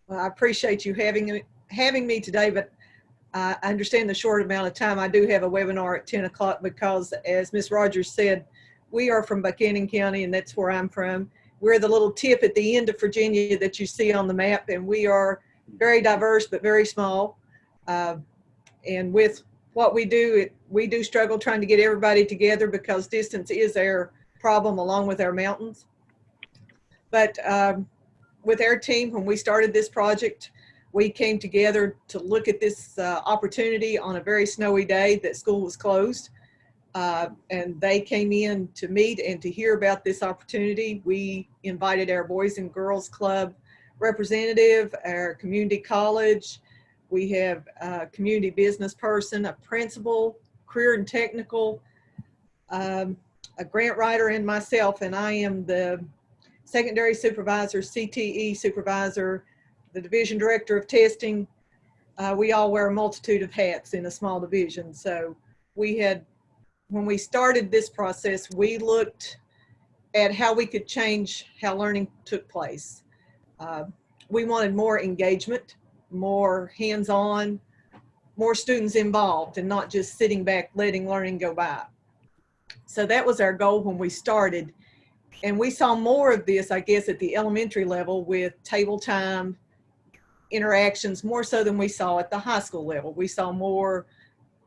Well, I appreciate you having me today, but I understand the short amount of time. I do have a webinar at 10 o'clock because, as Ms. Rogers said, we are from Buchanan County, and that's where I'm from. We're the little tip at the end of Virginia that you see on the map, and we are very diverse but very small. Uh, and with what we do, we do struggle trying to get everybody together because distance is our problem along with our mountains. But with our team, when we started this project, we came together to look at this opportunity on a very snowy day that school was closed. And they came in to meet and to hear about this opportunity. We invited our Boys and Girls Club representative, our community college. We have a community business person, a principal, career and technical, a grant writer, and myself. And I am the secondary supervisor, CTE supervisor, the division director of testing. We all wear a multitude of hats in a small division. So when we started this process, we looked at how we could change how learning took place. We wanted more engagement, more hands-on, more students involved, and not just sitting back letting learning go by. So that was our goal when we started. And we saw more of this, I guess, at the elementary level with table time interactions, more so than we saw at the high school level. We saw more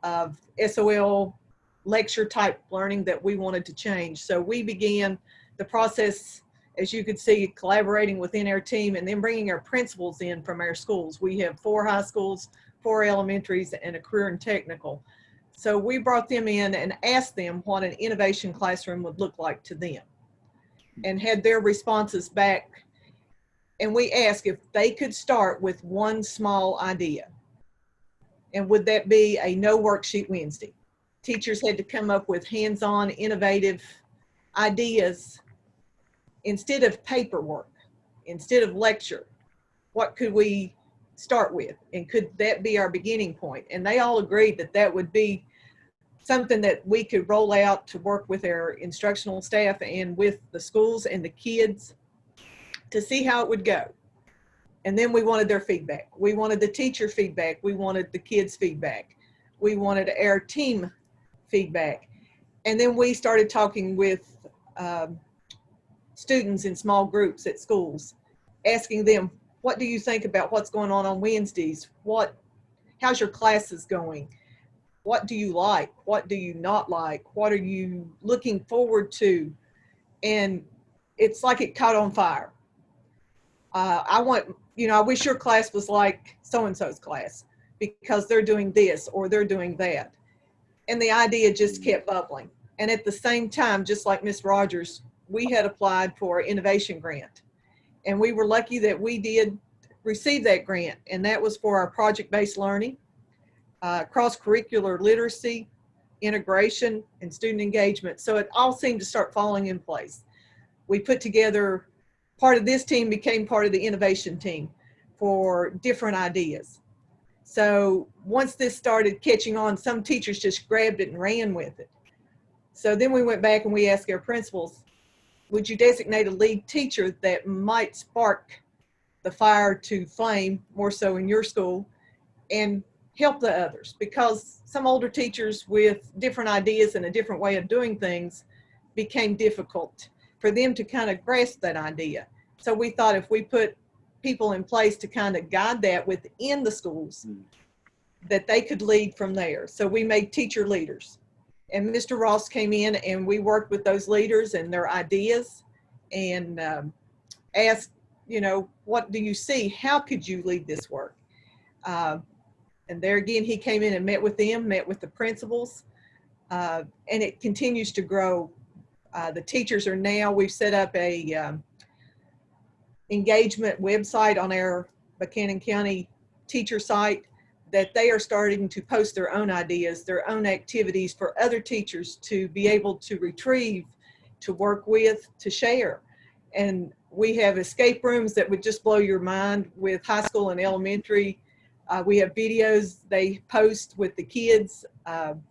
of SOL lecture type learning that we wanted to change. So we began the process, as you could see, collaborating within our team and then bringing our principals in from our schools. We have 4 high schools, 4 elementaries, and a career and technical. So we brought them in and asked them what an innovation classroom would look like to them, and had their responses back. And we asked if they could start with one small idea. And would that be a no worksheet Wednesday? Teachers had to come up with hands-on, innovative ideas instead of paperwork, instead of lecture. What could we start with? And could that be our beginning point? And they all agreed that that would be something that we could roll out to work with our instructional staff and with the schools and the kids to see how it would go. And then we wanted their feedback. We wanted the teacher feedback. We wanted the kids' feedback. We wanted our team feedback. And then we started talking with students in small groups at schools, asking them, what do you think about what's going on Wednesdays? How's your classes going? What do you like? What do you not like? What are you looking forward to? And it's like it caught on fire. I wish your class was like so-and-so's class because they're doing this or they're doing that. And the idea just kept bubbling. And at the same time, just like Ms. Rogers, we had applied for an innovation grant. And we were lucky that we did receive that grant. And that was for our project-based learning, cross-curricular literacy, integration, and student engagement. So it all seemed to start falling in place. We put together, part of this team became part of the innovation team for different ideas. So once this started catching on, some teachers just grabbed it and ran with it. So then we went back and we asked our principals, would you designate a lead teacher that might spark the fire to flame more so in your school and help the others? Because some older teachers with different ideas and a different way of doing things became difficult for them to kind of grasp that idea. So we thought if we put people in place to kind of guide that within the schools, that they could lead from there. So we made teacher leaders. And Mr. Ross came in and we worked with those leaders and their ideas and asked, what do you see? How could you lead this work? And there again, he came in and met with them, met with the principals, and it continues to grow. The teachers are now, we've set up a engagement website on our Buchanan County teacher site that they are starting to post their own ideas, their own activities for other teachers to be able to retrieve, to work with, to share. And we have escape rooms that would just blow your mind with high school and elementary. We have videos they post with the kids. And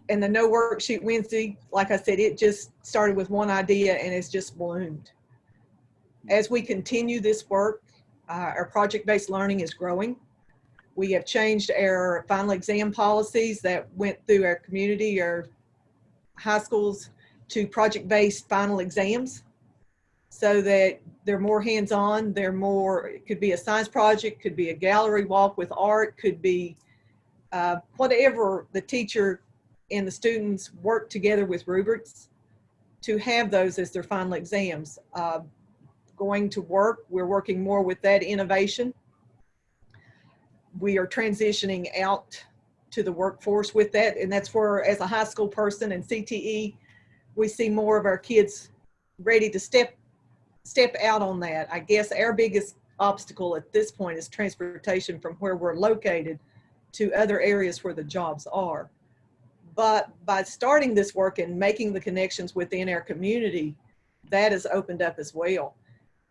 the No Worksheet Wednesday, like I said, it just started with one idea and it's just bloomed. As we continue this work, Our project-based learning is growing. We have changed our final exam policies that went through our community, our high schools, to project-based final exams, so that they're more hands-on, they're more, it could be a science project, could be a gallery walk with art, could be whatever the teacher and the students work together with rubrics to have those as their final exams. Going to work, we're working more with that innovation. We are transitioning out to the workforce with that, and that's where, as a high school person and CTE, we see more of our kids ready to step out on that. I guess our biggest obstacle at this point is transportation from where we're located to other areas where the jobs are. But by starting this work and making the connections within our community, that has opened up as well.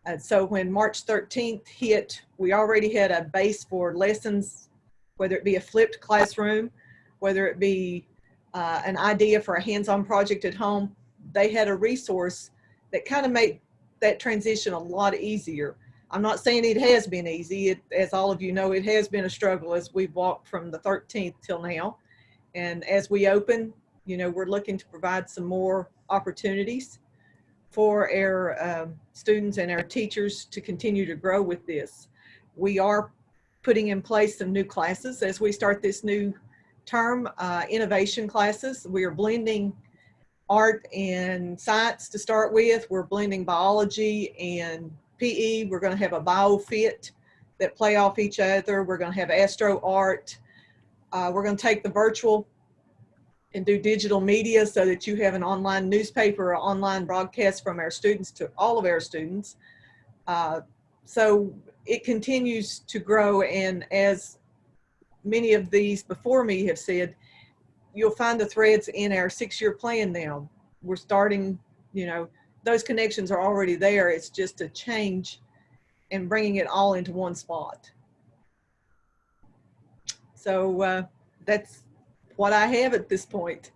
And so when March 13th hit, we already had a base for lessons, whether it be a flipped classroom, whether it be an idea for a hands-on project at home. They had a resource that kind of made that transition a lot easier. I'm not saying it has been easy. As all of you know, it has been a struggle as we've walked from the 13th till now. And as we open, you know, we're looking to provide some more opportunities for our students and our teachers to continue to grow with this. We are putting in place some new classes as we start this new term, innovation classes. We are blending art and science to start with. We're blending biology and PE. We're going to have a biofit that play off each other. We're going to have astro art. We're going to take the virtual and do digital media so that you have an online newspaper or online broadcast from our students to all of our students. So it continues to grow, and as many of these before me have said, you'll find the threads in our 6-year plan now. We're starting, you know, those connections are already there. It's just a change and bringing it all into one spot. So that's what I have at this point.